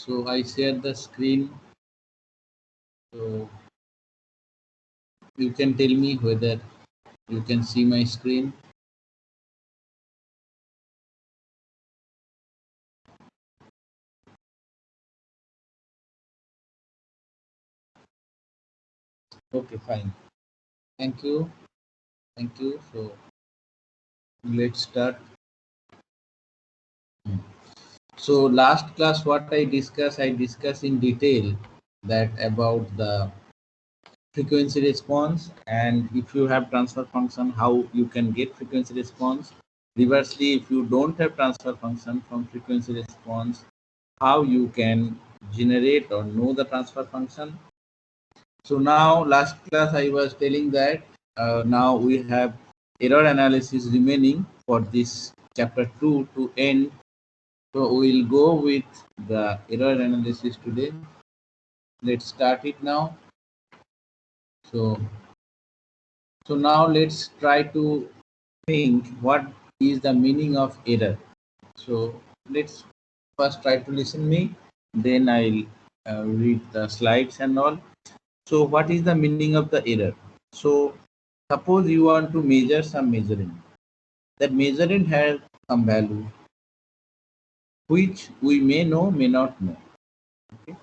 So I share the screen. So you can tell me whether you can see my screen. Okay, fine. Thank you. Thank you. So let's start. So last class, what I discussed in detail that about the frequency response, and if you have transfer function, how you can get frequency response. Reversely, if you don't have transfer function from frequency response, how you can generate or know the transfer function. So now last class I was telling that now we have error analysis remaining for this chapter 2 to end. So we will go with the error analysis today. Let's start it now. So now let's try to think what is the meaning of error. So let's first try to listen me, then I'll read the slides and all. So what is the meaning of the error? So suppose you want to measure some measurement. That measurement has some value which we may know, may not know. Okay.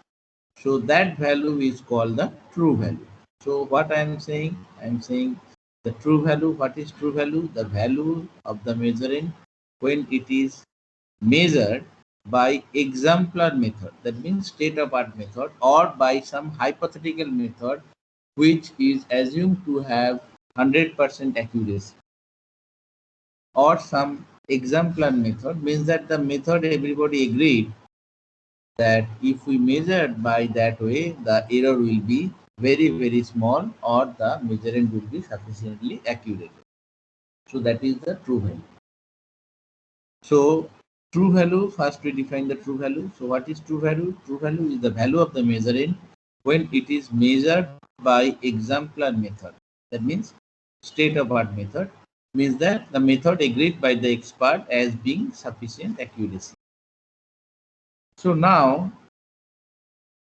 So that value is called the true value. So what I am saying? I am saying the true value. What is true value? The value of the measurement when it is measured by exemplar method. That means state of art method, or by some hypothetical method which is assumed to have 100% accuracy, or some exemplar method means that the method everybody agreed that if we measure by that way, the error will be very small, or the measurement will be sufficiently accurate. So that is the true value. So true value, first we define the true value. So what is true value? True value is the value of the measurement when it is measured by exemplar method. That means state of art method, means that the method agreed by the expert as being sufficient accuracy. So now,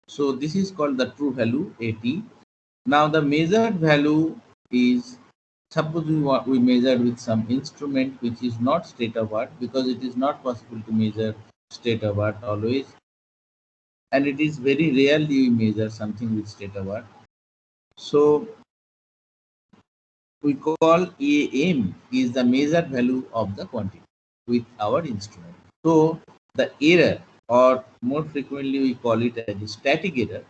so this is called the true value AT. Now the measured value is, suppose we measured with some instrument which is not state of art, because it is not possible to measure state of art always, and it is very rarely we measure something with state of art. So we call AM is the measured value of the quantity with our instrument. So the error, or more frequently we call it as a static error,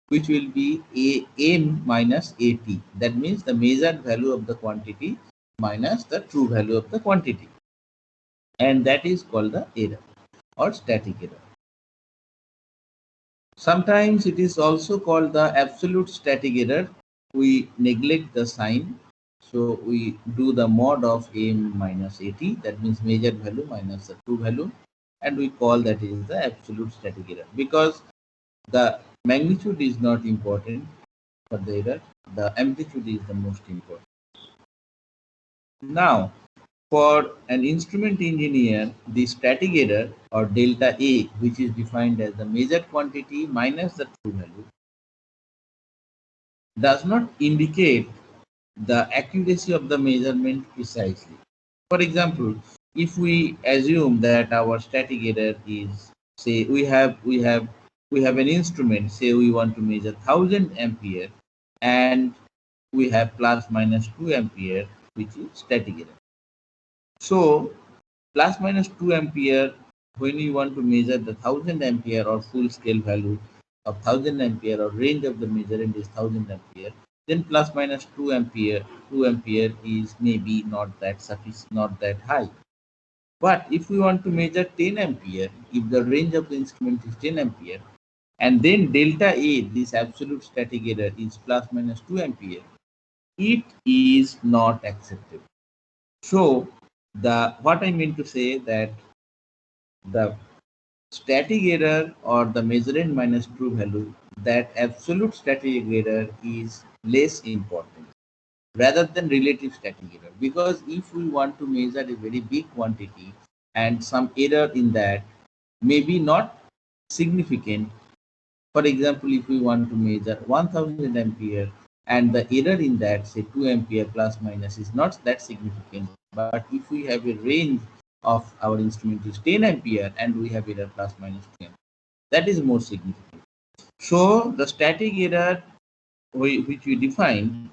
which will be AM minus AT. That means the measured value of the quantity minus the true value of the quantity. And that is called the error or static error. Sometimes it is also called the absolute static error. We neglect the sign. So we do the mod of AM minus AT, that means measured value minus the true value, and we call that is the absolute static error, because the magnitude is not important for the error, the amplitude is the most important. Now, for an instrument engineer, the static error, or delta A, which is defined as the measured quantity minus the true value, does not indicate the accuracy of the measurement precisely. For example, if we assume that our static error is, say, we have an instrument, say we want to measure 1000 ampere, and we have plus minus 2 ampere, which is static error. So plus minus 2 ampere, when you want to measure the 1000 ampere or full scale value of 1000 ampere, or range of the measurement is 1000 ampere, then plus minus 2 ampere is maybe not that sufficient, not that high. But if we want to measure 10 ampere, if the range of the instrument is 10 ampere, and then delta A, this absolute static error, is plus minus 2 ampere, it is not acceptable. So the what I mean to say that the static error, or the measurement minus true value, that absolute static error is less important rather than relative static error, because if we want to measure a very big quantity and some error in that, maybe not significant. For example, if we want to measure 1000 ampere and the error in that, say 2 ampere plus minus, is not that significant. But if we have a range of our instrument is 10 ampere and we have error plus minus 10, that is more significant. So the static error which we define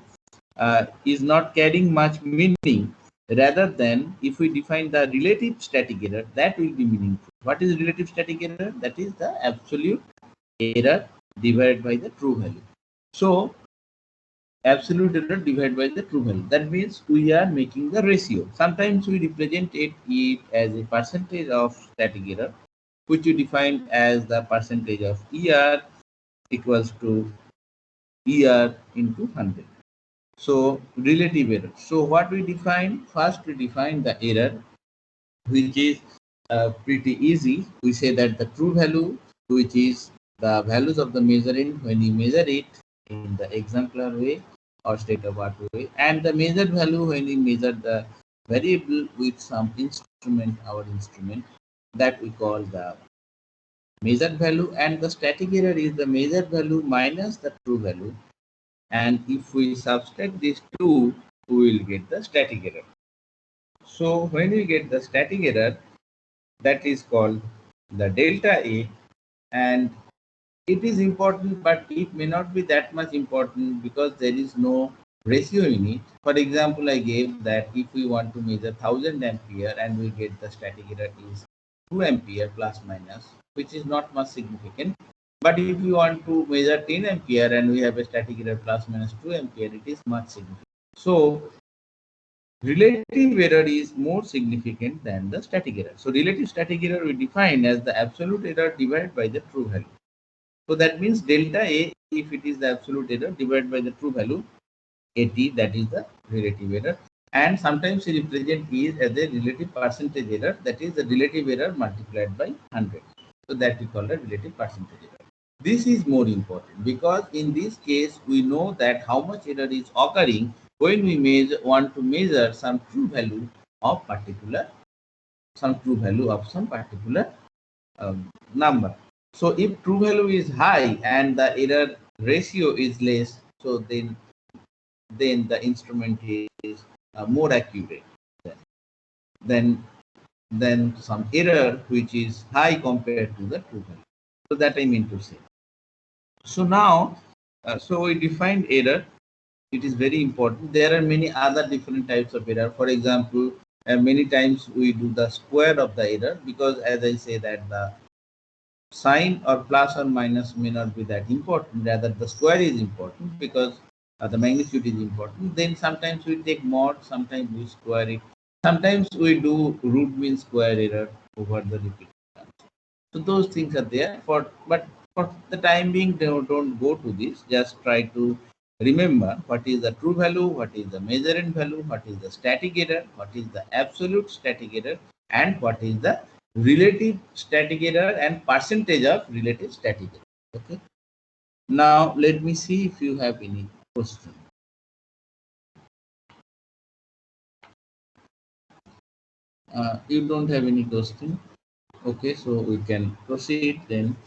is not carrying much meaning, rather than if we define the relative static error, that will be meaningful. What is relative static error? That is the absolute error divided by the true value. So absolute error divided by the true value. That means we are making the ratio. Sometimes we represent it as a percentage of static error, which we define as the percentage of ER equals to ER into 100. So relative error. So what we define? First we define the error, which is pretty easy. We say that the true value, which is the values of the measuring when you measure it in the exemplar way or state of art way, and the measured value when we measure the variable with some instrument, our instrument, that we call the measured value, and the static error is the measured value minus the true value. And if we subtract these two, we will get the static error. So when we get the static error, that is called the delta A, and it is important, but it may not be that much important because there is no ratio in it. For example, I gave that if we want to measure 1000 ampere and we get the static error is 2 ampere plus minus, which is not much significant. But if you want to measure 10 ampere and we have a static error plus minus 2 ampere, it is much significant. So relative error is more significant than the static error. So relative static error we define as the absolute error divided by the true value. So that means delta A, if it is the absolute error divided by the true value, AT, that is the relative error. And sometimes we represent E as a relative percentage error, that is the relative error multiplied by 100. So that we call the relative percentage error. This is more important because in this case we know that how much error is occurring when we want to measure some true value of some particular number. So if true value is high and the error ratio is less, so then the instrument is more accurate than some error which is high compared to the true value. So that I mean to say. So now, so we defined error. It is very important. There are many other different types of error. For example, many times we do the square of the error because, as I say, that the sign or plus or minus may not be that important. Rather, the square is important because the magnitude is important. Then sometimes we take mod, sometimes we square it. Sometimes we do root mean square error over the repeat. So those things are there. But for the time being, don't go to this. Just try to remember what is the true value, what is the measurement value, what is the static error, what is the absolute static error, and what is the relative static error and percentage of relative static error. Okay. Now let me see if you have any question. You don't have any question. Okay, so we can proceed then.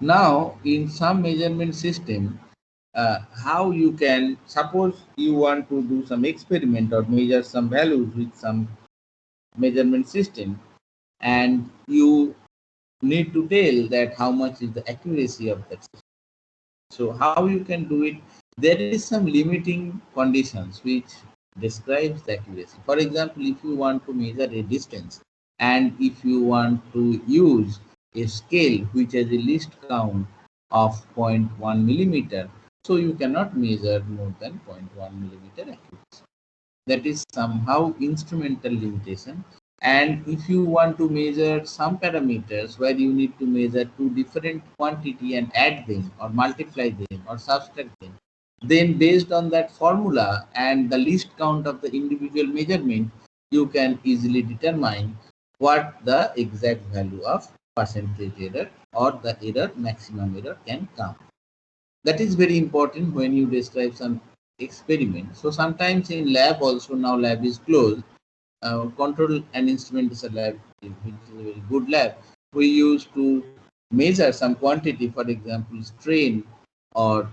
Now, in some measurement system, how you can suppose you want to do some experiment or measure some values with some measurement system, and you need to tell that how much is the accuracy of that system. So how you can do it? There is some limiting conditions which describes the accuracy. For example, if you want to measure a distance and if you want to use a scale which has a least count of 0.1 millimeter, so you cannot measure more than 0.1 millimeter accuracy. That is somehow instrumental limitation. And if you want to measure some parameters where you need to measure two different quantity and add them or multiply them or subtract them, then based on that formula and the least count of the individual measurement, you can easily determine what the exact value of percentage error or the error maximum error can come. That is very important when you describe some experiment. So sometimes in lab also, now lab is closed. Control and instrument is a lab, which is a very good lab. We used to measure some quantity, for example, strain or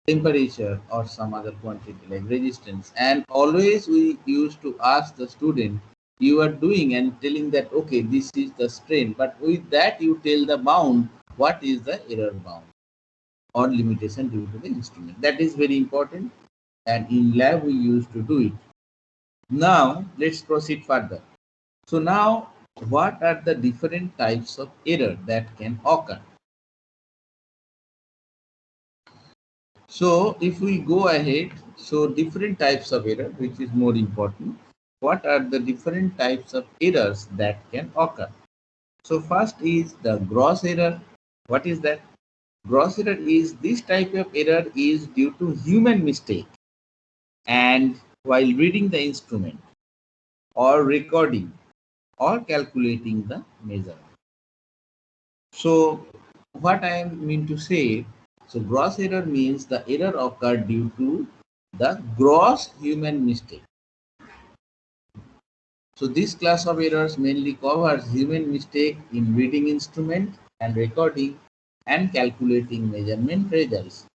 temperature or some other quantity like resistance. And always we used to ask the student, you are doing and telling that, okay, this is the strain, but with that you tell the bound, what is the error bound or limitation due to the instrument. That is very important. And in lab we used to do it. Now let's proceed further. So now what are the different types of error that can occur? So if we go ahead, so different types of error, which is more important. What are the different types of errors that can occur? So first is the gross error. What is that? Gross error is this type of error is due to human mistake and while reading the instrument or recording or calculating the measure. So what I mean to say, so gross error means the error occurred due to the gross human mistake. So this class of errors mainly covers human mistake in reading instrument and recording and calculating measurement results.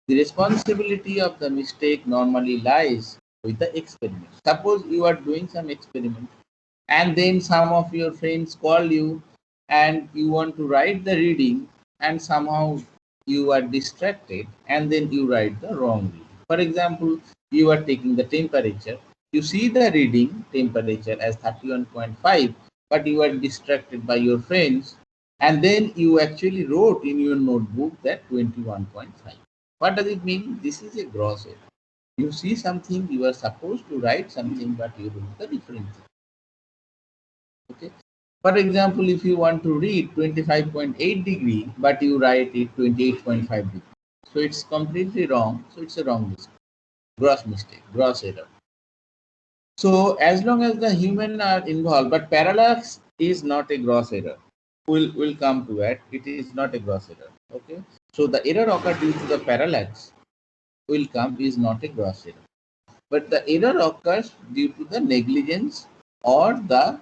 The responsibility of the mistake normally lies with the experiment. Suppose you are doing some experiment and then some of your friends call you and you want to write the reading and somehow you are distracted and then you write the wrong reading. For example, you are taking the temperature, you see the reading temperature as 31.5, but you are distracted by your friends and then you actually wrote in your notebook that 21.5. What does it mean? This is a gross error. You see something, you are supposed to write something, but you wrote the different thing. Okay. For example, if you want to read 25.8 degree, but you write it 28.5 degree. So it's completely wrong. So it's a wrong mistake, gross error. So as long as the human are involved, but parallax is not a gross error. We'll come to it. It is not a gross error. Okay. So the error occurred due to the parallax will come is not a gross error. But the error occurs due to the negligence or the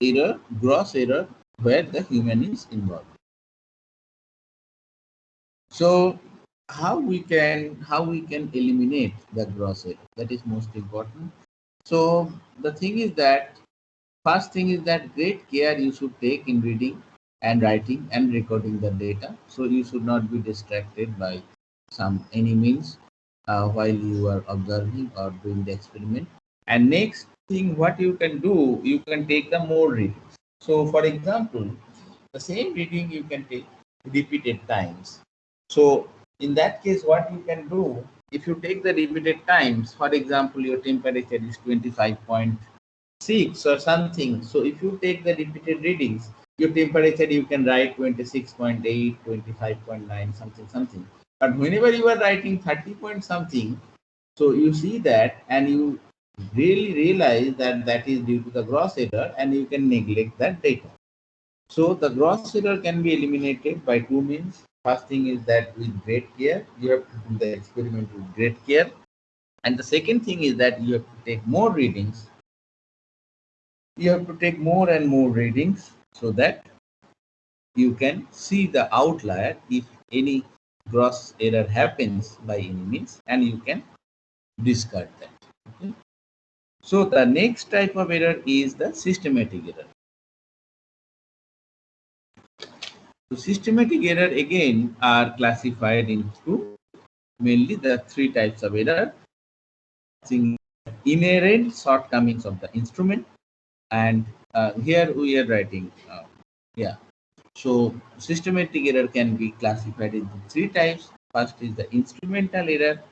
error, gross error, where the human is involved. So how we can eliminate the gross error? That is most important. So the thing is that first thing is that great care you should take in reading and writing and recording the data. So you should not be distracted by any means while you are observing or doing the experiment. And next thing, what you can do, you can take the more readings. So for example, the same reading you can take repeated times. So in that case, what you can do, if you take the repeated times, for example, your temperature is 25.6 or something. So if you take the repeated readings, your temperature you can write 26.8, 25.9, something, something. But whenever you are writing 30 point something, so you see that and you really realize that that is due to the gross error and you can neglect that data. So the gross error can be eliminated by two means. First thing is that with great care, you have to do the experiment with great care. And the second thing is that you have to take more readings. You have to take more and more readings so that you can see the outlier if any gross error happens by any means and you can discard that. Okay? So the next type of error is the systematic error. So systematic error again are classified into mainly the three types of error. Inherent shortcomings of the instrument, and here we are writing yeah. So systematic error can be classified into three types. First is the instrumental error,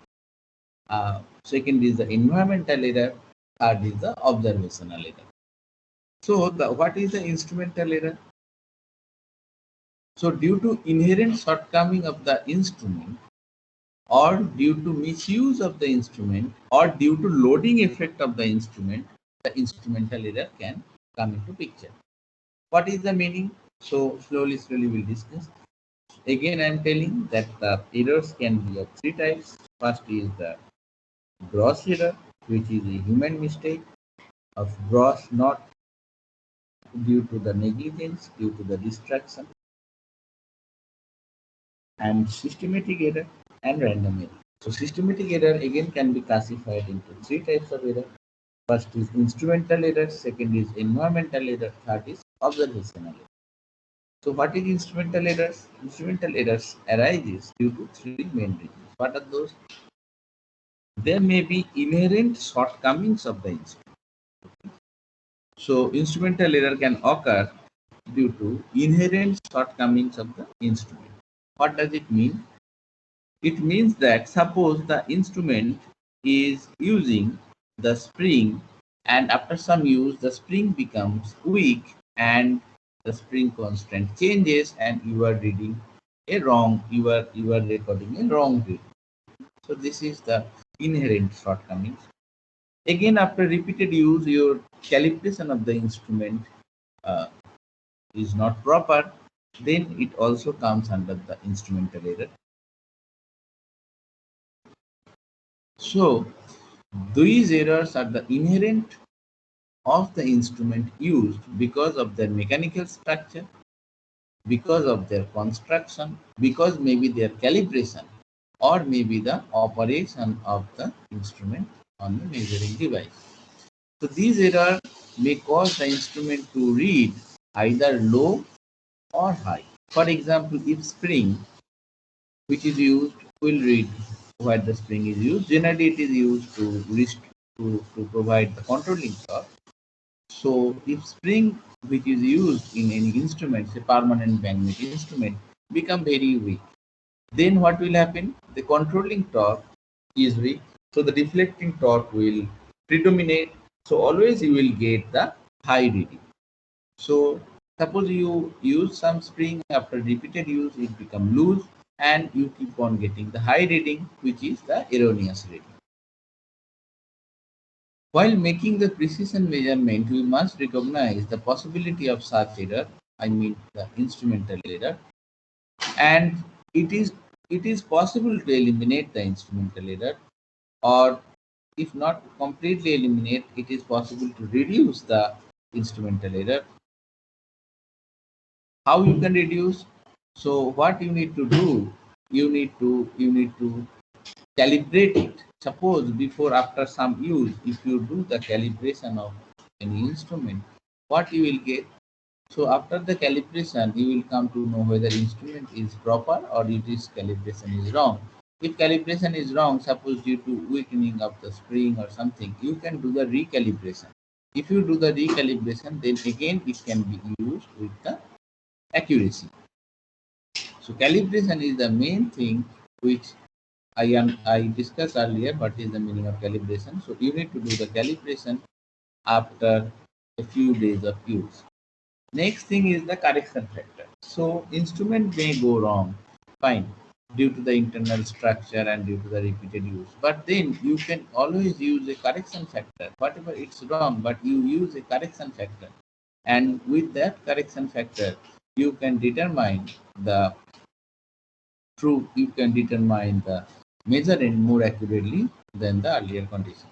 second is the environmental error, third is the observational error. So what is the instrumental error? So due to inherent shortcoming of the instrument, or due to misuse of the instrument, or due to loading effect of the instrument, the instrumental error can come into picture. What is the meaning? So slowly we'll discuss. Again, I am telling that the errors can be of three types. First is the gross error, which is a human mistake, of gross not due to the negligence, due to the distraction, and systematic error and random error. So systematic error again can be classified into three types of error. First is instrumental error, second is environmental error, third is observational error. So what is instrumental errors? Instrumental errors arises due to three main reasons. What are those? There may be inherent shortcomings of the instrument. So instrumental error can occur due to inherent shortcomings of the instrument. What does it mean? It means that suppose the instrument is using the spring, and after some use the spring becomes weak and the spring constraint changes and you are reading a wrong, you are recording a wrong read. So this is the inherent shortcomings. Again, after repeated use, your calibration of the instrument uh, is not proper, then it also comes under the instrumental error. So these errors are the inherent of the instrument used because of their mechanical structure, because of their construction, because maybe their calibration, or maybe the operation of the instrument on the measuring device. So these errors may cause the instrument to read either low or high. For example, if spring which is used will read where the spring is used, generally it is used to provide the controlling torque. So if spring which is used in any instrument, say permanent magnet instrument, become very weak, then what will happen? The controlling torque is weak, so the deflecting torque will predominate. So always you will get the high reading. So suppose you use some spring, after repeated use it become loose and you keep on getting the high reading, which is the erroneous reading. While making the precision measurement, we must recognize the possibility of such error, I mean the instrumental error, and it is it is possible to eliminate the instrumental error, or if not completely eliminate, it is possible to reduce the instrumental error. How you can reduce? So what you need to do, you need to calibrate it. Suppose before after some use, if you do the calibration of any instrument, what you will get? So after the calibration, you will come to know whether instrument is proper or it is calibration is wrong. If calibration is wrong, suppose due to weakening of the spring or something, you can do the recalibration. If you do the recalibration, then again it can be used with the accuracy. So calibration is the main thing which I discussed earlier. What is the meaning of calibration? So you need to do the calibration after a few days of use. Next thing is the correction factor. So instrument may go wrong, fine, due to the internal structure and due to the repeated use. But then you can always use a correction factor. Whatever it's wrong, but you use a correction factor. And with that correction factor, you can determine the true, you can determine the measurement more accurately than the earlier condition.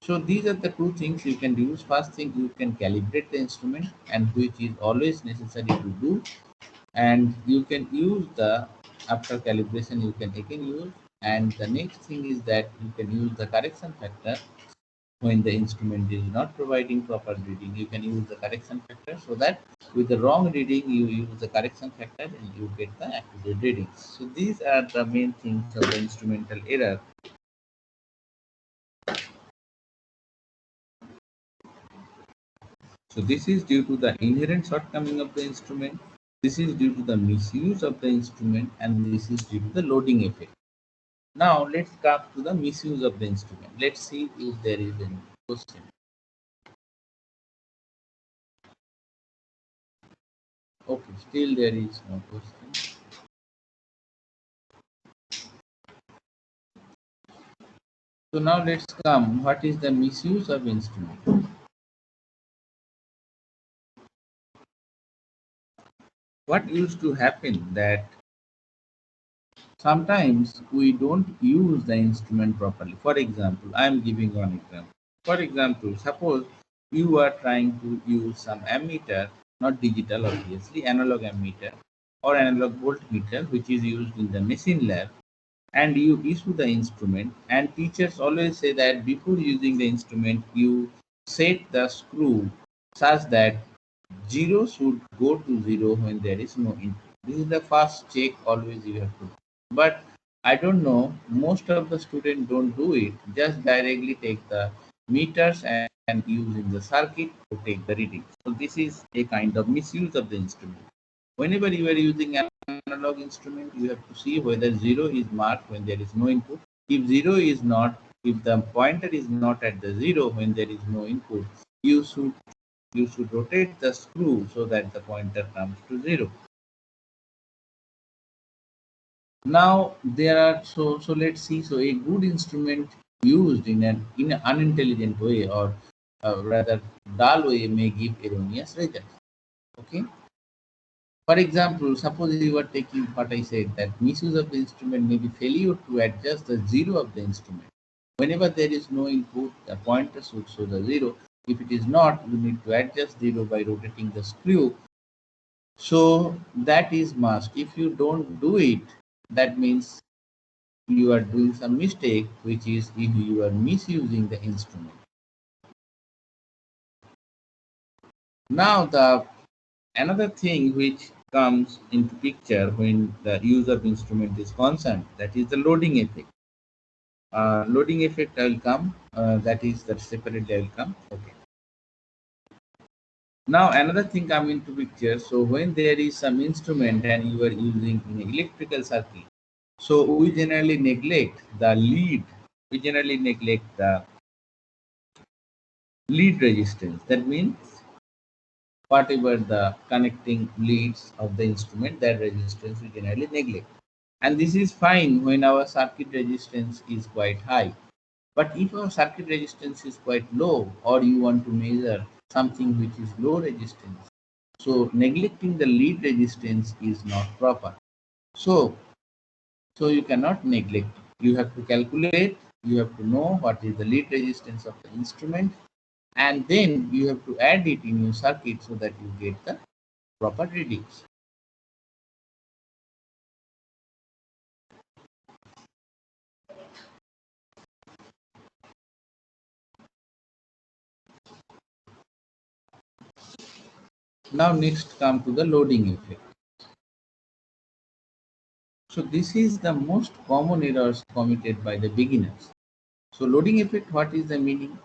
So these are the two things you can use. First thing, you can calibrate the instrument, and which is always necessary to do. And you can use the after calibration you can again use. And the next thing is that you can use the correction factor when the instrument is not providing proper reading. You can use the correction factor so that with the wrong reading you use the correction factor and you get the accurate readings. So these are the main things of the instrumental error. So this is due to the inherent shortcoming of the instrument, this is due to the misuse of the instrument, and this is due to the loading effect. Now let's come to the misuse of the instrument. Let's see if there is any question. Okay, still there is no question. So now let's come, what is the misuse of instrument? What used to happen that sometimes we don't use the instrument properly. For example, I am giving one example. For example, suppose you are trying to use some ammeter, not digital obviously, analog ammeter or analog voltmeter, which is used in the machine lab, and you issue the instrument, and teachers always say that before using the instrument you set the screw such that 0 should go to 0 when there is no input. This is the first check always you have to do. But I don't know, most of the students don't do it, just directly take the meters and use in the circuit to take the reading. So this is a kind of misuse of the instrument. Whenever you are using an analog instrument, you have to see whether 0 is marked when there is no input. If 0 is not, if the pointer is not at the 0 when there is no input, you should rotate the screw so that the pointer comes to 0. Now there are, so let's see. So a good instrument used in an unintelligent way, or rather dull way, may give erroneous results. Okay. For example, suppose you are taking what I said, that misuse of the instrument may be failure to adjust the 0 of the instrument. Whenever there is no input, the pointer should show the 0. If it is not, you need to adjust 0 by rotating the screw. So that is must. If you don't do it, that means you are doing some mistake, which is if you are misusing the instrument. Now the another thing which comes into picture when the use of instrument is concerned, that is the loading effect. Loading effect I will come, that separately I will come. Okay. Now another thing come into picture. So when there is some instrument and you are using in electrical circuit, so we generally neglect the lead. We generally neglect the lead resistance. That means whatever the connecting leads of the instrument, that resistance we generally neglect. And this is fine when our circuit resistance is quite high. But if our circuit resistance is quite low, or you want to measure something which is low resistance, so neglecting the lead resistance is not proper. So, so you cannot neglect. You have to calculate, you have to know what is the lead resistance of the instrument, and then you have to add it in your circuit so that you get the proper readings. Now next come to the loading effect. So this is the most common errors committed by the beginners. So loading effect, what is the meaning?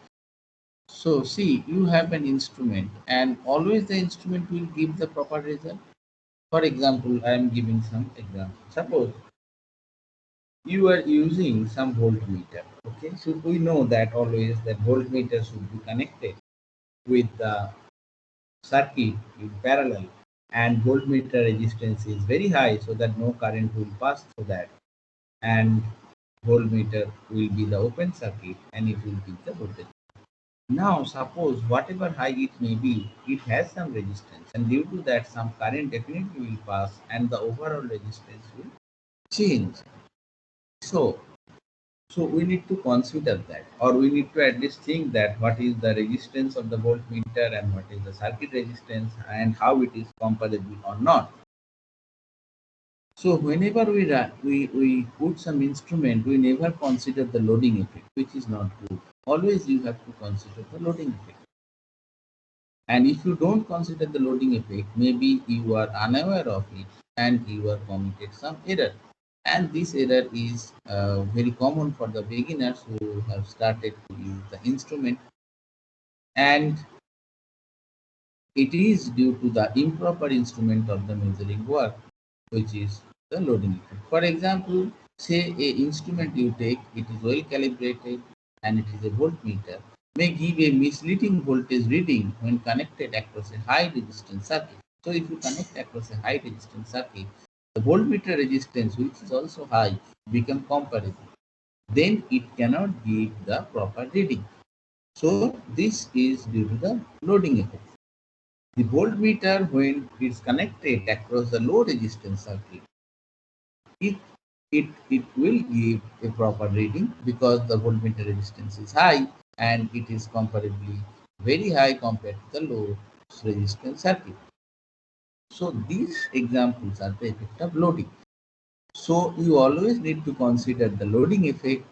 So see, you have an instrument and always the instrument will give the proper result. For example, I am giving some example. Suppose you are using some voltmeter. Okay, so we know that always that voltmeter should be connected with the circuit in parallel, and voltmeter resistance is very high so that no current will pass through that, and voltmeter will be the open circuit and it will give the voltage. Now suppose whatever high it may be, it has some resistance, and due to that some current definitely will pass and the overall resistance will change. So so we need to consider that, or we need to at least think that what is the resistance of the voltmeter and what is the circuit resistance and how it is comparable or not. So whenever we put some instrument, we never consider the loading effect, which is not good. Always you have to consider the loading effect. And if you don't consider the loading effect, maybe you are unaware of it and you are committed some error. And this error is very common for the beginners who have started to use the instrument, and it is due to the improper instrument of the measuring work, which is the loading effect. For example, say a instrument you take, it is well calibrated and it is a voltmeter, may give a misleading voltage reading when connected across a high resistance circuit. So if you connect across a high resistance circuit, the voltmeter resistance, which is also high, become comparable. Then it cannot give the proper reading. So this is due to the loading effect. The voltmeter, when it's connected across the low resistance circuit, it it will give a proper reading because the voltmeter resistance is high and it is comparably very high compared to the low resistance circuit. So these examples are the effect of loading. So you always need to consider the loading effect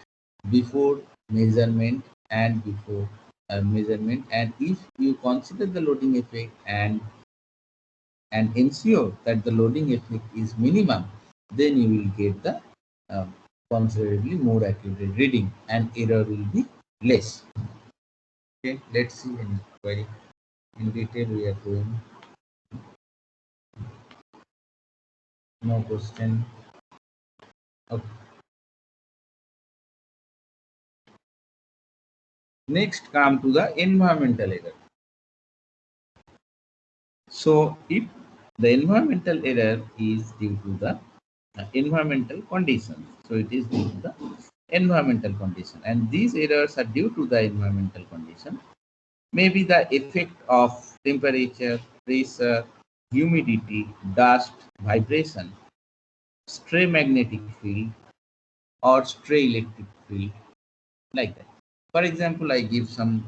before measurement and before measurement, and if you consider the loading effect and ensure that the loading effect is minimum, then you will get the considerably more accurate reading and error will be less. Okay, let's see in very in detail we are going. No question. Okay. Next come to the environmental error. So if the environmental error is due to the environmental conditions, so it is due to the environmental condition, and these errors are due to the environmental condition. Maybe the effect of temperature, pressure, humidity, dust, vibration, stray magnetic field, or stray electric field, like that. For example, I give some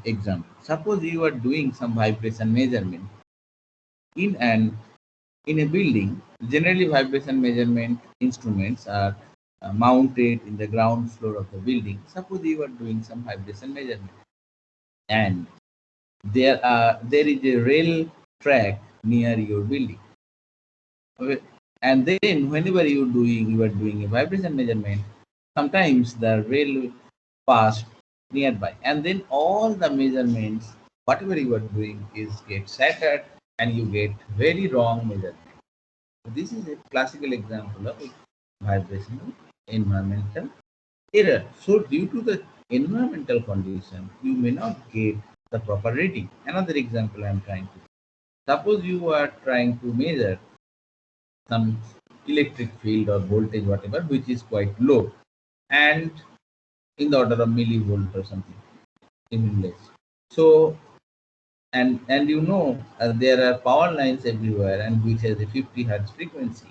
example. Suppose you are doing some vibration measurement in an in a building. Generally, vibration measurement instruments are mounted in the ground floor of the building. Suppose you are doing some vibration measurement, and there is a rail track near your building. Okay. And then whenever you are doing a vibration measurement, sometimes the rail passed nearby, and then all the measurements, whatever you are doing, is get shattered, and you get very wrong measurement. So this is a classical example of a vibrational environmental error. So due to the environmental condition, you may not get the proper reading. Another example I am trying to. Suppose you are trying to measure some electric field or voltage, whatever, which is quite low, and in the order of millivolt or something, even less. So and you know there are power lines everywhere, and which has a 50 hertz frequency,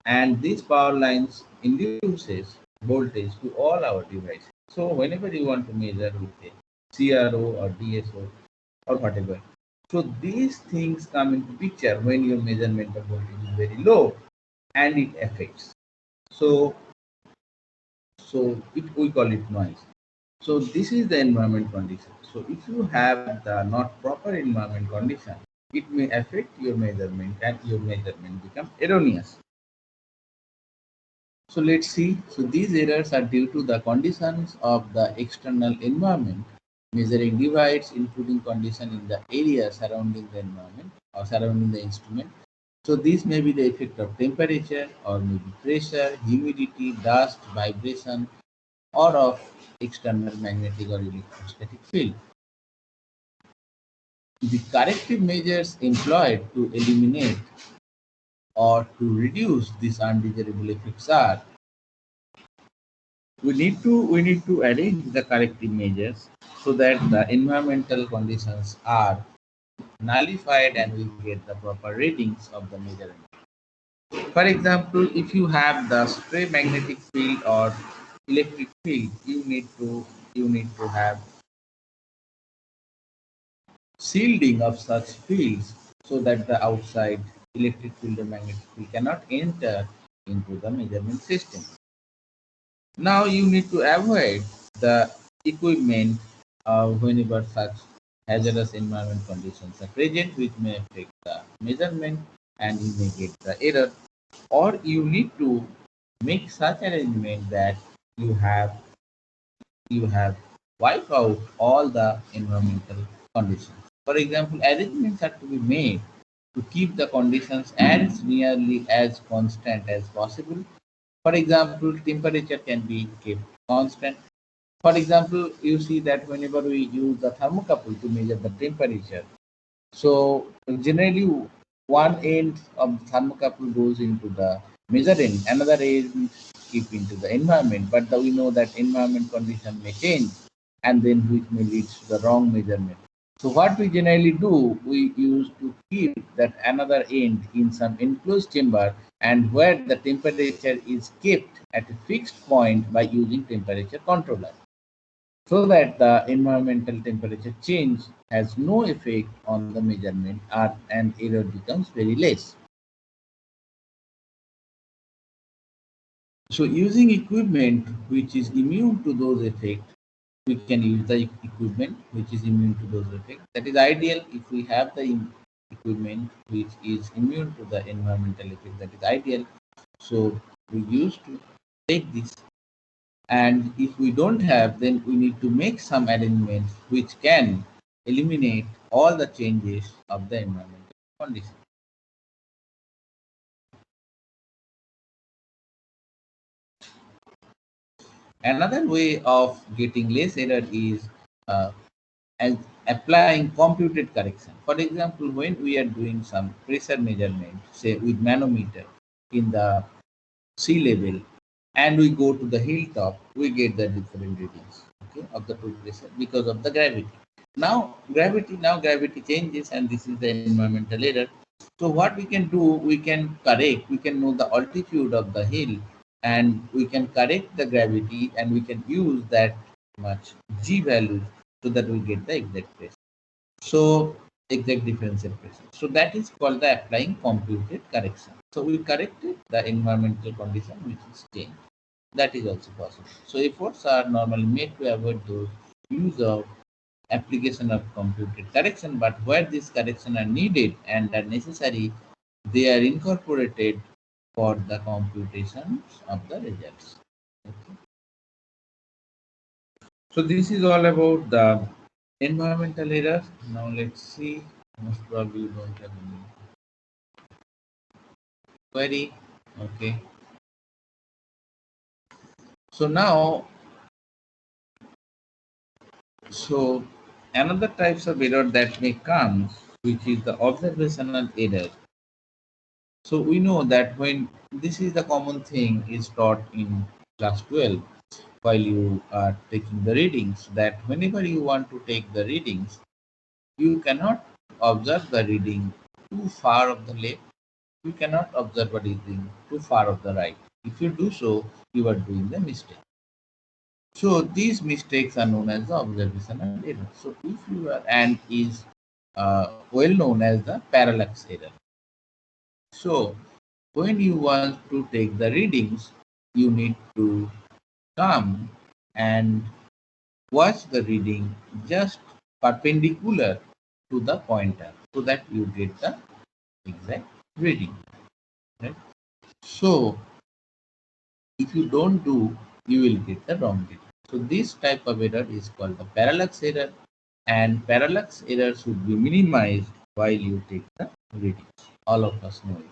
and these power lines induces voltage to all our devices. So whenever you want to measure with a CRO or DSO or whatever, so these things come into picture when your measurement of voltage is very low, and it affects. So we call it noise. So this is the environment condition. So if you have the not proper environment condition, it may affect your measurement and your measurement become erroneous. So let's see. So these errors are due to the conditions of the external environment. Measuring device, including condition in the area surrounding the environment or surrounding the instrument. So this may be the effect of temperature, or maybe pressure, humidity, dust, vibration, or of external magnetic or electrostatic field. The corrective measures employed to eliminate or to reduce these undesirable effects are: we need to arrange the corrective measures so that the environmental conditions are nullified and we get the proper readings of the measurement. For example, if you have the stray magnetic field or electric field, you need to have shielding of such fields so that the outside electric field or magnetic field cannot enter into the measurement system. Now you need to avoid the equipment whenever such hazardous environment conditions are present, which may affect the measurement and you may get the error. Or you need to make such arrangement that you have you have wiped out all the environmental conditions. For example, arrangements are to be made to keep the conditions as nearly as constant as possible. For example, temperature can be kept constant. For example, you see that whenever we use the thermocouple to measure the temperature, so generally one end of the thermocouple goes into the measure end, another end keep into the environment. But we know that environment condition may change, and then which may lead to the wrong measurement. So what we generally do, we use to keep that another end in some enclosed chamber and where the temperature is kept at a fixed point by using temperature controller, so that the environmental temperature change has no effect on the measurement and error becomes very less. So using equipment which is immune to those effects, we can use the equipment which is immune to those effects. That is ideal if we have the equipment which is immune to the environmental effect. That is ideal. So we used to take this, and if we don't have, then we need to make some arrangements which can eliminate all the changes of the environmental condition. Another way of getting less error is as applying computed correction. For example, when we are doing some pressure measurement, say with manometer in the sea level, and we go to the hilltop, we get the different readings, okay, of the total pressure because of the gravity. Now gravity changes, and this is the environmental error. So what we can do, we can correct, we can know the altitude of the hill, and we can correct the gravity, and we can use that much g values so that we get the exact pressure. So exact differential pressure. So that is called the applying computed correction. So we corrected the environmental condition which is changed. That is also possible. So efforts are normally made to avoid those use of application of computed correction, but where these correction are needed and are necessary, they are incorporated for the computations of the results. Okay. So this is all about the environmental error. Now let's see. Most probably you don't have any query. Okay. So now, so another types of error that may come, which is the observational error. So we know that when this is the common thing is taught in class 12 while you are taking the readings, that whenever you want to take the readings, you cannot observe the reading too far of the left, you cannot observe the reading too far of the right. If you do so, you are doing the mistake. So these mistakes are known as the observational error. So if you are, and is well known as the parallax error. So when you want to take the readings, you need to come and watch the reading just perpendicular to the pointer so that you get the exact reading. Right? So if you don't do, you will get the wrong reading. So this type of error is called the parallax error, and parallax error should be minimized while you take the readings. All of us know it.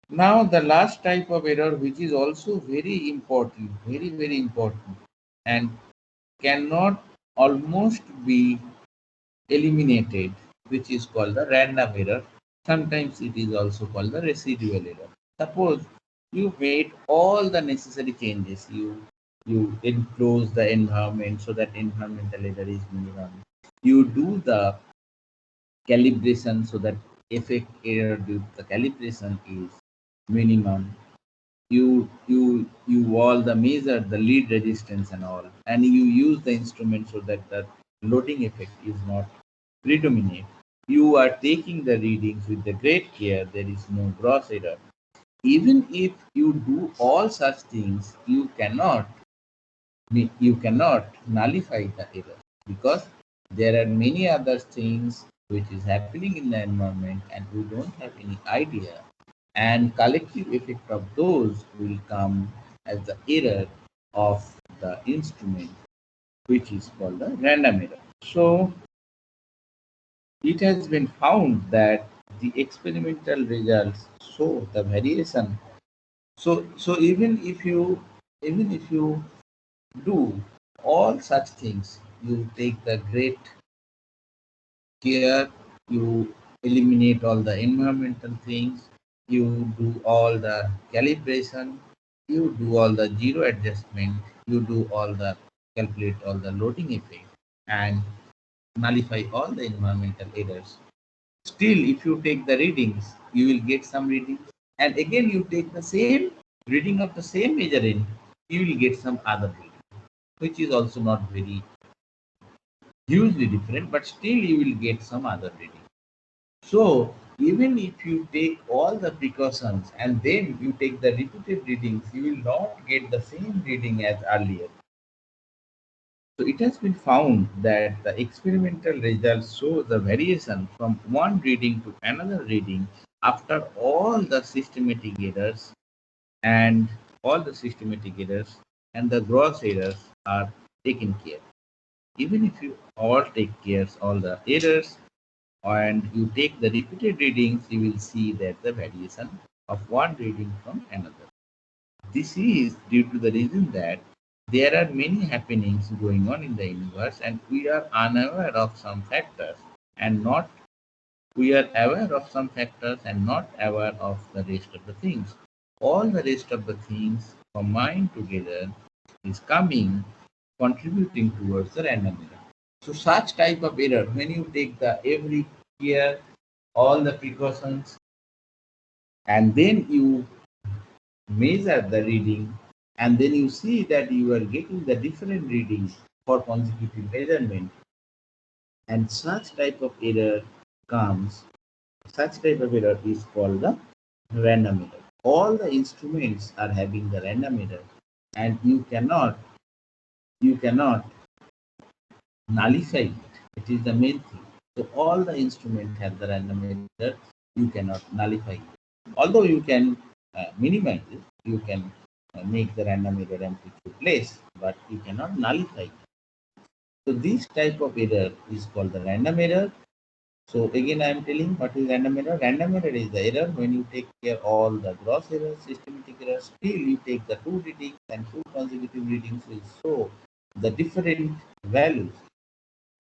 Now the last type of error, which is also very important, very important, and cannot almost be eliminated, which is called the random error. Sometimes it is also called the residual error. Suppose you made all the necessary changes. You enclose the environment so that environmental error is minimum. You do the calibration so that effect error due to the calibration is minimum. You all the measure the lead resistance and all, and you use the instrument so that the loading effect is not predominate. You are taking the readings with the great care. There is no gross error. Even if you do all such things, you cannot nullify the error, because there are many other things which is happening in the environment and we don't have any idea, and collective effect of those will come as the error of the instrument, which is called the random error. So it has been found that the experimental results show the variation. So even if you do all such things, you take the great care, you eliminate all the environmental things, you do all the calibration, you do all the zero adjustment, you do all the calculate all the loading effect, and nullify all the environmental errors. Still, if you take the readings, you will get some readings. And again, you take the same reading of the same measuring, you will get some other reading, which is also not very hugely different, but still you will get some other reading. So, even if you take all the precautions and then you take the repeated readings, you will not get the same reading as earlier. So it has been found that the experimental results show the variation from one reading to another reading after all the systematic errors and all the systematic errors and the gross errors are taken care. Even if you all take care all the errors and you take the repeated readings, you will see that the variation of one reading from another. This is due to the reason that there are many happenings going on in the universe and we are unaware of some factors and not we are aware of some factors and not aware of the rest of the things. All the rest of the things combined together is coming contributing towards the random error. So such type of error, when you take the every care, all the precautions, and then you measure the reading, and then you see that you are getting the different readings for consecutive measurement, and such type of error comes, such type of error is called the random error. All the instruments are having the random error, and you cannot nullify it. It is the main thing. So all the instruments have the random error. You cannot nullify it. Although you can minimize it, you can make the random error amplitude less, but you cannot nullify it. So this type of error is called the random error. So again, I am telling what is random error. Random error is the error when you take care all the gross errors, systematic errors. Still, you take the two readings and two consecutive readings will show the different values,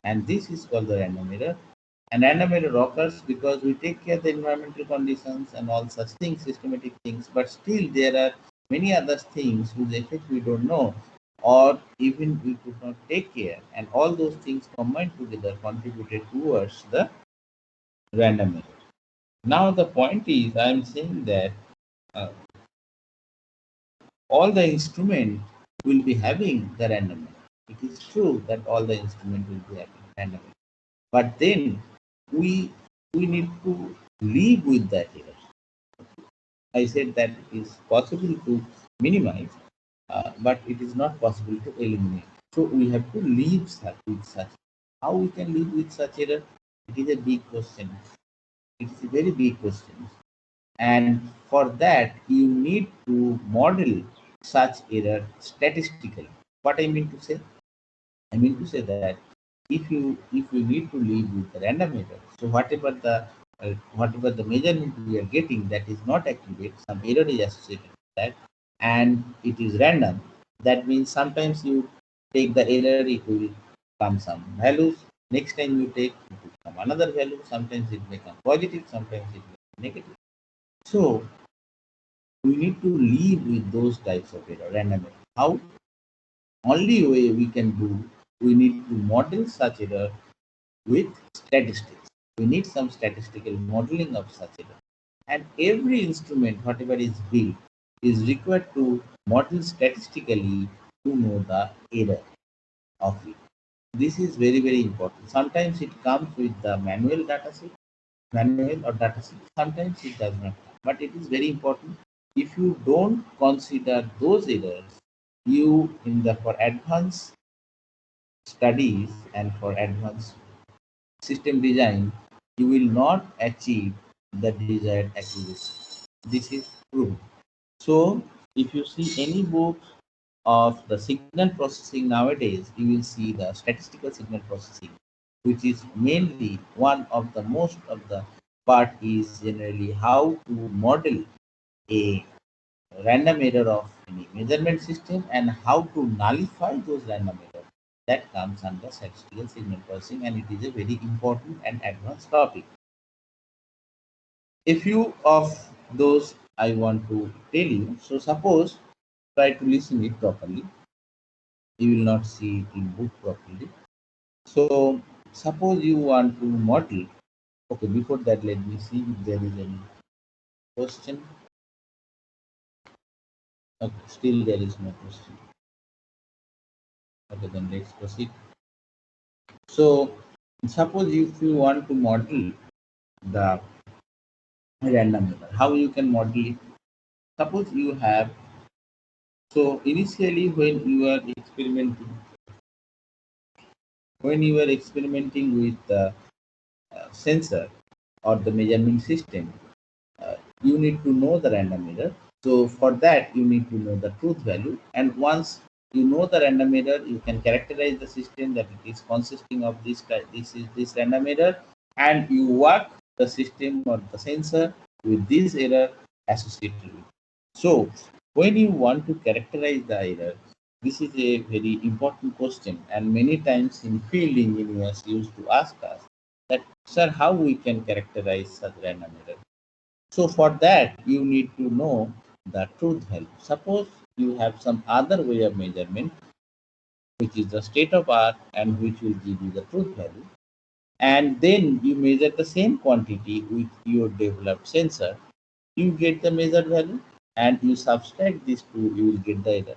and this is called the random error. And random error occurs because we take care of the environmental conditions and all such things, systematic things, but still there are many other things whose effect we don't know, or even we could not take care, and all those things combined together contributed towards the random error. Now the point is, I am saying that uh, all the instrument will be having the random error. It is true that all the instrument will be having random error, but then we we need to live with that error. I said that it is possible to minimize, but it is not possible to eliminate. So we have to live with such. How we can live with such error? It is a big question. It is a very big question. And for that, you need to model such error statistically. What I mean to say? I mean to say that if you need to live with the random error, so whatever the measurement we are getting that is not accurate, some error is associated with that, and it is random. That means sometimes you take the error, it will come some values. Next time you take, it will come another value. Sometimes it may come positive, sometimes it may come negative. So we need to live with those types of error, random error. How? Only way we can do, we need to model such error with statistics. We need some statistical modeling of such error. And every instrument, whatever is built, is required to model statistically to know the error of it. This is very, very important. Sometimes it comes with the manual or data sheet. Sometimes it does not come. But it is very important. If you don't consider those errors, you in the for advanced studies and for advanced system design, you will not achieve the desired accuracy. This is true. So, if you see any book of the signal processing nowadays, you will see the statistical signal processing, which is mainly one of the most of the part is generally how to model a random error of any measurement system and how to nullify those random errors. That comes under statistical signal processing, and it is a very important and advanced topic. A few of those I want to tell you. So suppose try to listen it properly. You will not see it in book properly. So suppose you want to model. Okay, before that, let me see if there is any question. Okay, still there is no question. Okay, then let's proceed. So, suppose if you want to model the random error, how you can model it? Suppose you have, so initially when you are experimenting with the sensor or the measurement system, you need to know the random error. So for that, you need to know the truth value. And once you know the random error, you can characterize the system that it is consisting of this random error, and you work the system or the sensor with this error associated with. So when you want to characterize the error, this is a very important question, and many times in field engineers used to ask us that, sir, how we can characterize such random error? So for that, you need to know the truth value. Suppose you have some other way of measurement, which is the state of art and which will give you the truth value. And then you measure the same quantity with your developed sensor, you get the measured value, and you subtract these two, you will get the error.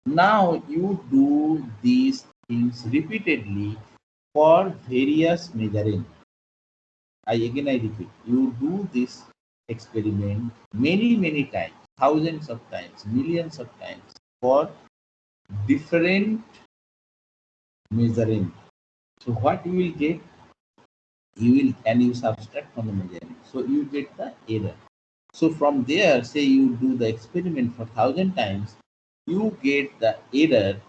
Now you do these things repeatedly for various measuring. I repeat, you do this experiment many times, thousands of times, millions of times for different measuring. So what you will get, you will, and you subtract from the measuring. So you get the error. So from there, say you do the experiment for 1,000 times, you get the error,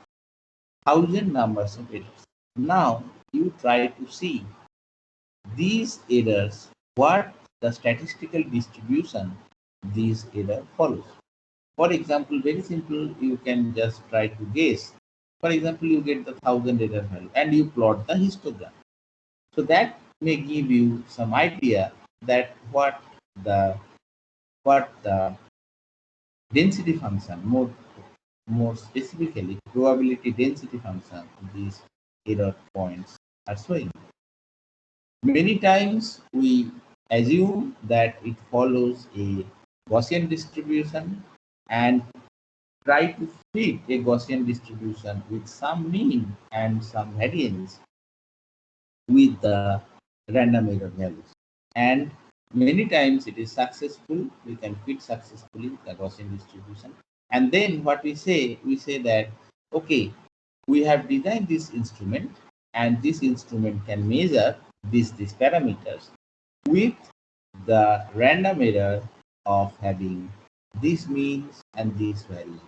thousand numbers of errors. Now you try to see these errors, what the statistical distribution these error follows. For example, very simple, you can just try to guess. For example, you get the 1,000 error value and you plot the histogram. So that may give you some idea that what the density function, more specifically probability density function, these error points are showing. Many times we assume that it follows a Gaussian distribution and try to fit a Gaussian distribution with some mean and some variance with the random error values. And many times it is successful, we can fit successfully the Gaussian distribution. And then what we say that, okay, we have designed this instrument and this instrument can measure these parameters with the random error of having these means and these values.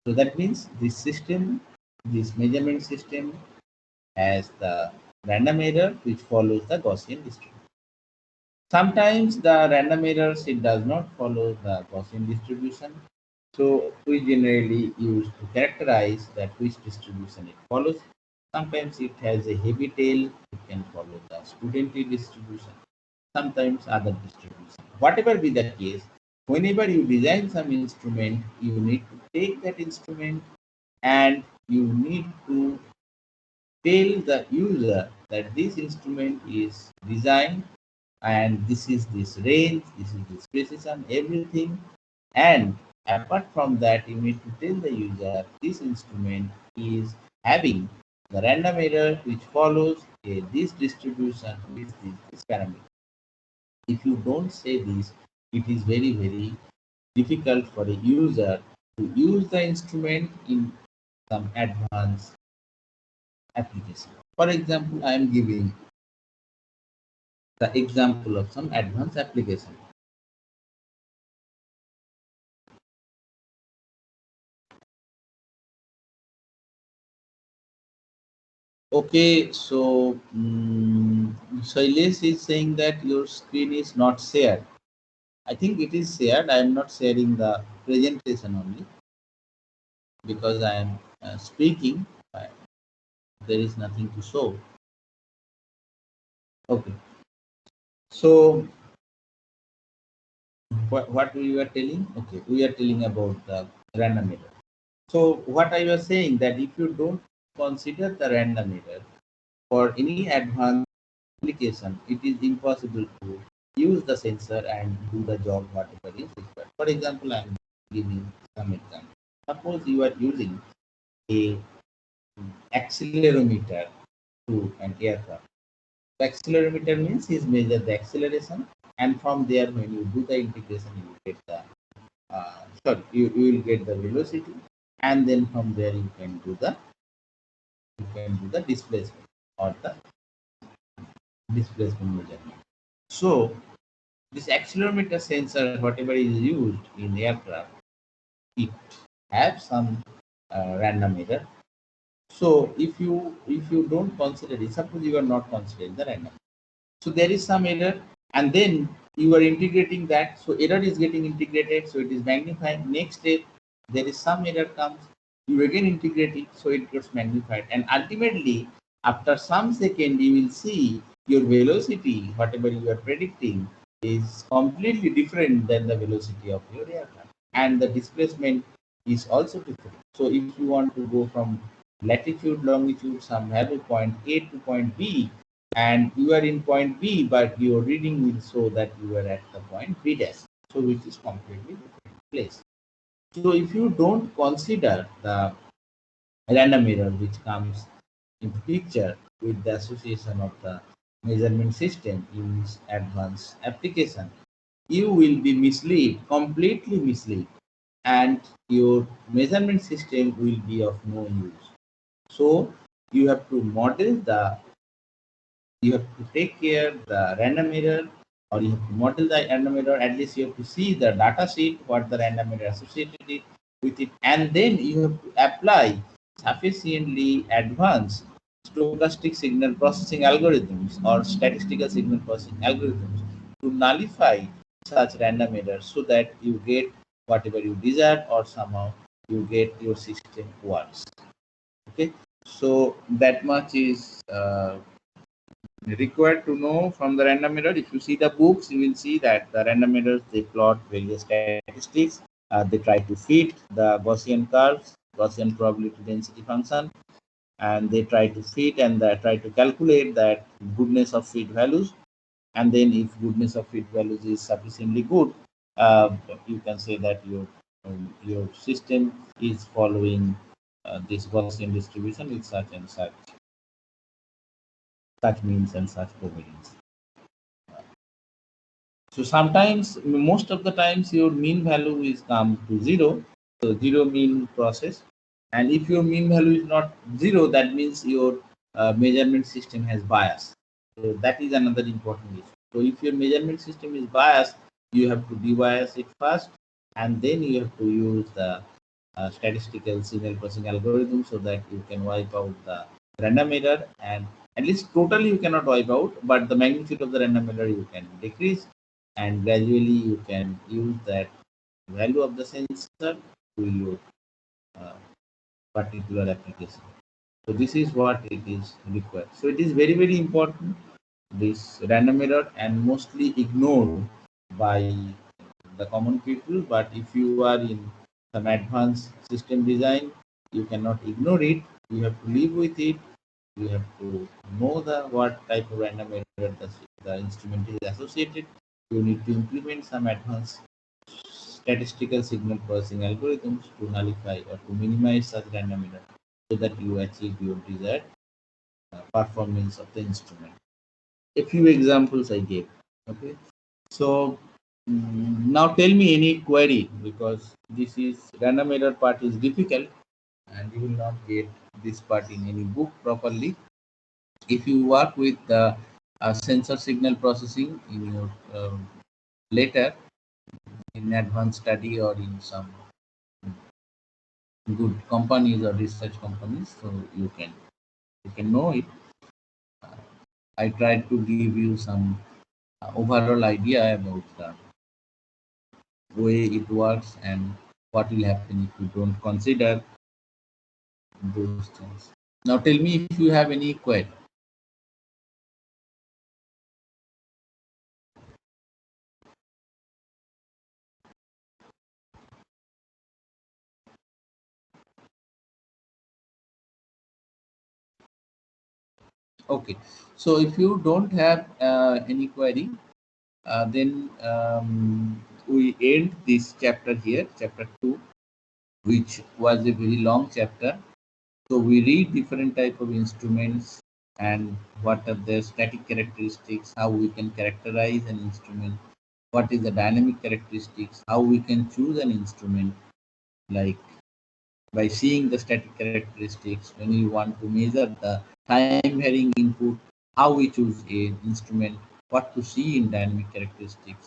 So that means this system, this measurement system has the random error which follows the Gaussian distribution. Sometimes the random errors, it does not follow the Gaussian distribution. So we generally use to characterize that which distribution it follows. Sometimes it has a heavy tail, it can follow the student-tree distribution, sometimes other distribution. Whatever be the case, whenever you design some instrument, you need to take that instrument and you need to tell the user that this instrument is designed and this is this range, this is this precision, everything. And apart from that, you need to tell the user this instrument is having the random error which follows this distribution with this parameter. If you don't say this, it is very difficult for a user to use the instrument in some advanced application. For example, I am giving the example of some advanced application. Okay, so Shailesh is saying that your screen is not shared. I think it is shared. I am not sharing the presentation only because I am speaking. There is nothing to show. Okay, so what we were telling? Okay, we are telling about the random error. So what I was saying that if you don't consider the random error, for any advanced application, it is impossible to use the sensor and do the job whatever is required. For example, I am giving some example. Suppose you are using a accelerometer to an aircraft. The accelerometer means is measure the acceleration, and from there, when you do the integration, you get the you will get the velocity, and then from there you can do the displacement or the displacement measurement. So this accelerometer sensor, whatever is used in aircraft, it have some random error. So if you don't consider it, suppose you are not considering the random, so there is some error, and then you are integrating that. So error is getting integrated, so it is magnified. Next step, there is some error comes, you again integrate it, so it gets magnified, and ultimately after some second you will see your velocity, whatever you are predicting, is completely different than the velocity of your aircraft, and the displacement is also different. So if you want to go from latitude, longitude, some value point A to point B, and you are in point B, but your reading will show that you are at the point B dash, so which is completely different place. So if you don't consider the random error which comes into picture with the association of the measurement system in advanced application, you will be misled, completely misled, and your measurement system will be of no use. So you have to model the you have to take care the random error, or you have to model the random error. At least you have to see the data sheet what the random error associated with it, and then you have to apply sufficiently advanced stochastic signal processing algorithms or statistical signal processing algorithms to nullify such random errors, so that you get whatever you desire, or somehow you get your system works. Okay, so that much is required to know from the random error. If you see the books, you will see that the random errors, they plot various statistics. They try to fit the Gaussian curves, Gaussian probability density function, and they try to fit and they try to calculate that goodness of fit values. And then, if goodness of fit values is sufficiently good, you can say that your system is following this Gaussian distribution with such means and such covariance. So sometimes, most of the times, your mean value is come to zero, so zero mean process. And if your mean value is not zero, that means your measurement system has bias. So that is another important issue. So if your measurement system is biased, you have to debias it first, and then you have to use the statistical signal processing algorithm, so that you can wipe out the random error, and at least totally you cannot wipe out, but the magnitude of the random error you can decrease, and gradually you can use that value of the sensor to your uh, particular application. So this is what it is required. So it is very, very important, this random error, and mostly ignored by the common people. But if you are in some advanced system design, you cannot ignore it. You have to live with it. You have to know the what type of random error the instrument is associated. You need to implement some advanced statistical signal processing algorithms to nullify or to minimize such random error, so that you achieve your desired performance of the instrument. A few examples I gave. Okay, so now tell me any query, because this is random error part is difficult, and you will not get this part in any book properly. If you work with sensor signal processing in your later in advanced study or in some good companies or research companies, so you can know it. I tried to give you some overall idea about the way it works and what will happen if you don't consider those things. Now tell me if you have any query. Okay, so if you don't have any query, then we end this chapter here, chapter 2, which was a very long chapter. So we read different type of instruments and what are their static characteristics, how we can characterize an instrument, what is the dynamic characteristics, how we can choose an instrument, like by seeing the static characteristics, when we want to measure the time varying input, how we choose a instrument, what to see in dynamic characteristics,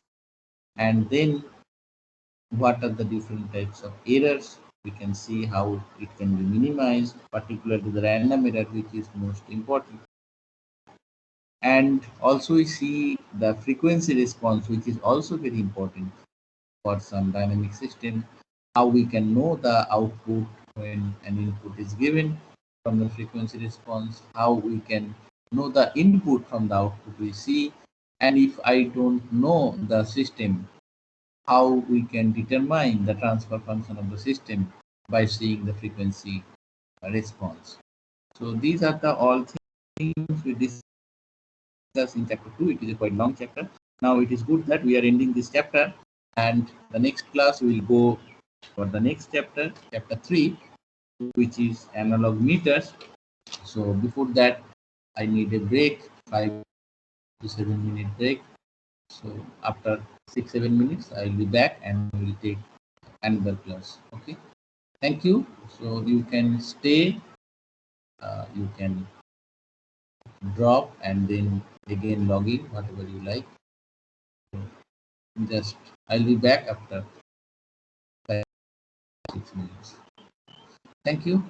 and then what are the different types of errors. We can see how it can be minimized, particularly the random error, which is most important. And also we see the frequency response, which is also very important for some dynamic system, how we can know the output when an input is given from the frequency response, how we can know the input from the output we see, and if I don't know the system, how we can determine the transfer function of the system by seeing the frequency response. So these are the all things we discuss in chapter 2. It is a quite long chapter. Now it is good that we are ending this chapter, and the next class we will go for the next chapter, chapter 3, which is analog meters. So before that, I need a break, 5 to 7 minute break. So after 6 7 minutes, I will be back and we will take another class. Okay. Thank you. So you can stay, you can drop and then again log in, whatever you like. So just I'll be back after 5 6 minutes. Thank you.